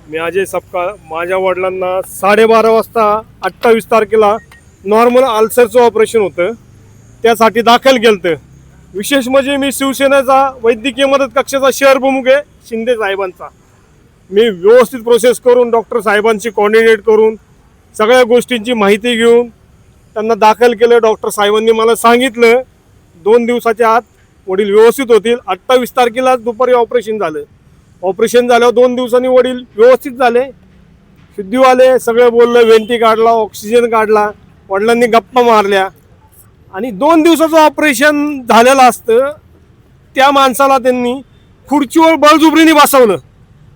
मी अजय सपकाळ. माझ्या वडिलांना 12:30 वाजता 28 तारखेला नॉर्मल अल्सरचं ऑपरेशन होतं, त्यासाठी दाखल केलं. विशेष म्हणजे मी शिवसेनेचा वैद्यकीय मदत कक्षाचा शहर प्रमुख आहे शिंदे साहेबांचा. मी व्यवस्थित प्रोसेस करून डॉक्टर साहेबांची कोऑर्डिनेट करून सगळ्या गोष्टींची माहिती घेऊन त्यांना दाखल केलं. डॉक्टर साहेबांनी मला सांगितलं 2 दिवसाच्या आत वडील व्यवस्थित होतील. 28 तारखेला दुपारी ऑपरेशन झालं. ऑपरेशन झाल्यावर 2 दिवसांनी वडील व्यवस्थित झाले, शुद्धी आले, सगळं बोललं, वेंटी काढला, ऑक्सिजन काढला, वडिलांनी गप्पा मारल्या. आणि 2 दिवसाचं ऑपरेशन झालेलं असतं त्या माणसाला त्यांनी खुर्चीवर बळजुबरीने बसवलं.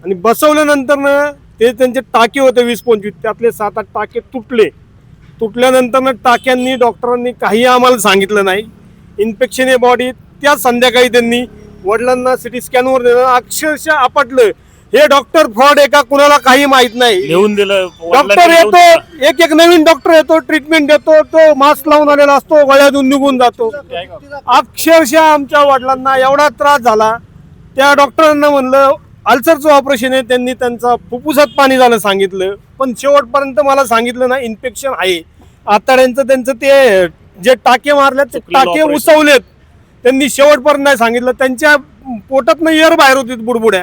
आणि बसवल्यानंतरनं ते त्यांचे टाके होते 20-25, त्यातले 7-8 टाके तुटले. तुटल्यानंतरनं टाक्यांनी डॉक्टरांनी काही आम्हाला सांगितलं नाही. इन्फेक्शन आहे बॉडीत. त्या संध्याकाळी त्यांनी वडिलांना सिटी स्कॅनवर नेलं. अक्षरशः आपटलं. हे डॉक्टर फ्रॉड आहे का कुणाला काही माहित नाही. लिहून दिलं. डॉक्टर येतो, एक नवीन डॉक्टर येतो, ट्रीटमेंट देतो, तो मास्क लावून आलेला असतो, गळ्यातून निघून जातो. अक्षरशः आमच्या वडिलांना एवढा त्रास झाला. त्या डॉक्टरांना म्हणलं अल्सरचं ऑपरेशन आहे, त्यांनी त्यांचा फुफ्फुसात पाणी झालं सांगितलं, पण शेवटपर्यंत मला सांगितलं ना इन्फेक्शन आहे. आतड्यांचं त्यांचं ते जे टाके मारले ते टाके उसवलेत, त्यांनी शेवटपर्यंत नाही सांगितलं. त्यांच्या पोटातनं एअर बाहेर होती बुडबुड्या,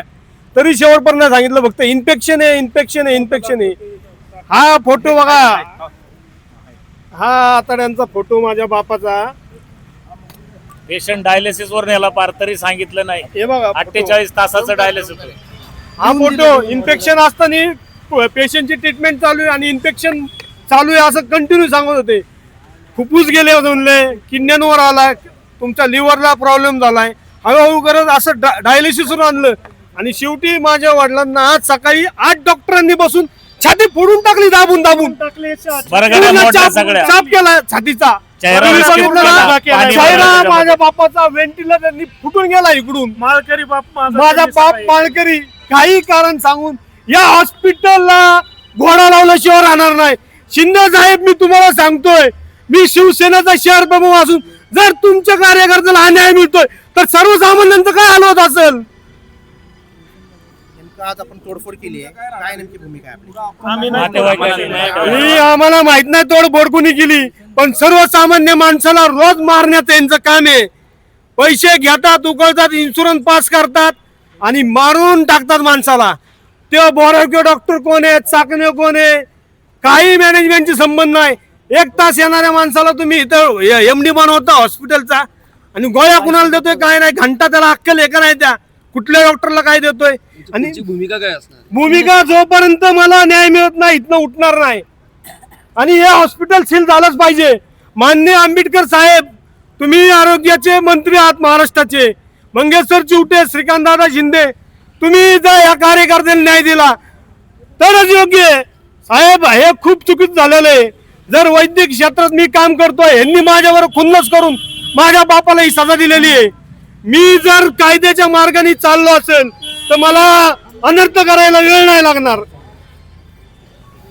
तरी शेवटपर्यंत नाही सांगितलं. फक्त इन्फेक्शन आहे, इन्फेक्शन आहे, इन्फेक्शन आहे. हा फोटो बघा, हा आतड्यांचा फोटो माझ्या बापाचा. पेशंट डायलिसिस वर नेला पार तरी सांगितलं नाही. हे बघा 48 तासाचं डायलिसिस. हा फोटो. इन्फेक्शन असताना पेशंटची ट्रीटमेंट चालू आहे आणि इन्फेक्शन चालू आहे असं कंटिन्यू सांगत होते. फुफ्फुस गेले म्हणले, किडन्यांवर आलाय, तुमच्या लिव्हरला प्रॉब्लेम झालाय, हळूहळू करत असं डायलिसिसवर आणलं. आणि शेवटी माझ्या वडिलांना आज सकाळी 8 डॉक्टरांनी बसून छाती फोडून टाकली, दाबून दाबून चाप केला छातीचा. माझ्या बापाचा व्हेंटिलेटर त्यांनी फुटून गेला इकडून. माळकरी बाप माझा बाप माळकरी. काही कारण सांगून या हॉस्पिटलला घोडा लावल्याशिवाय राहणार नाही. शिंदे साहेब, मी तुम्हाला सांगतोय, मी शिवसेनेचा शहर प्रमुख असून जर तुमच्या कार्यकर्त्याला अन्याय मिळतोय तर सर्वसामान्यांचं काय हाल होत असेल. आज आपण तोडफोड केली आहे, काय नेमकी भूमिका ही आम्हाला माहित नाही तोडफोड कोणी केली, पण सर्वसामान्य माणसाला रोज मारण्याचं यांचं काम आहे. पैसे घेतात, उकळतात, इन्शुरन्स पास करतात आणि मारून टाकतात माणसाला. ते बोरावके डॉक्टर कोण आहेत, चाकणे कोण आहे, काही मॅनेजमेंटची संबंध नाही. 1 तास येणाऱ्या माणसाला तुम्ही इथं एमडी बनवता हॉस्पिटलचा आणि गोळ्या कुणाला देतोय काय नाही. घंटा त्याला अक्कल एका नाही, त्या कुठल्या डॉक्टरला काय देतोय. आणि भूमिका काय असणार? भूमिका जोपर्यंत मला न्याय मिळत नाही इथनं उठणार नाही. आणि हे हॉस्पिटल सील झालंच पाहिजे. माननीय आंबेडकर साहेब, तुम्ही आरोग्याचे मंत्री आहात महाराष्ट्राचे. मंगेशर चिवटे, श्रीकांतदादा शिंदे, तुम्ही जर या कार्यकर्त्यांना न्याय दिला तरच योग्य आहे. साहेब, हे खूप चुकीचं झालेलं आहे. जर वैद्यकीय क्षेत्रात मी काम करतोय, यांनी माझ्यावर खुन्नस करून माझ्या बापाला ही सजा दिलेली आहे. मी जर कायद्याच्या मार्गाने चाललो असेल तर मला अनर्थ करायला वेळ नाही लागणार.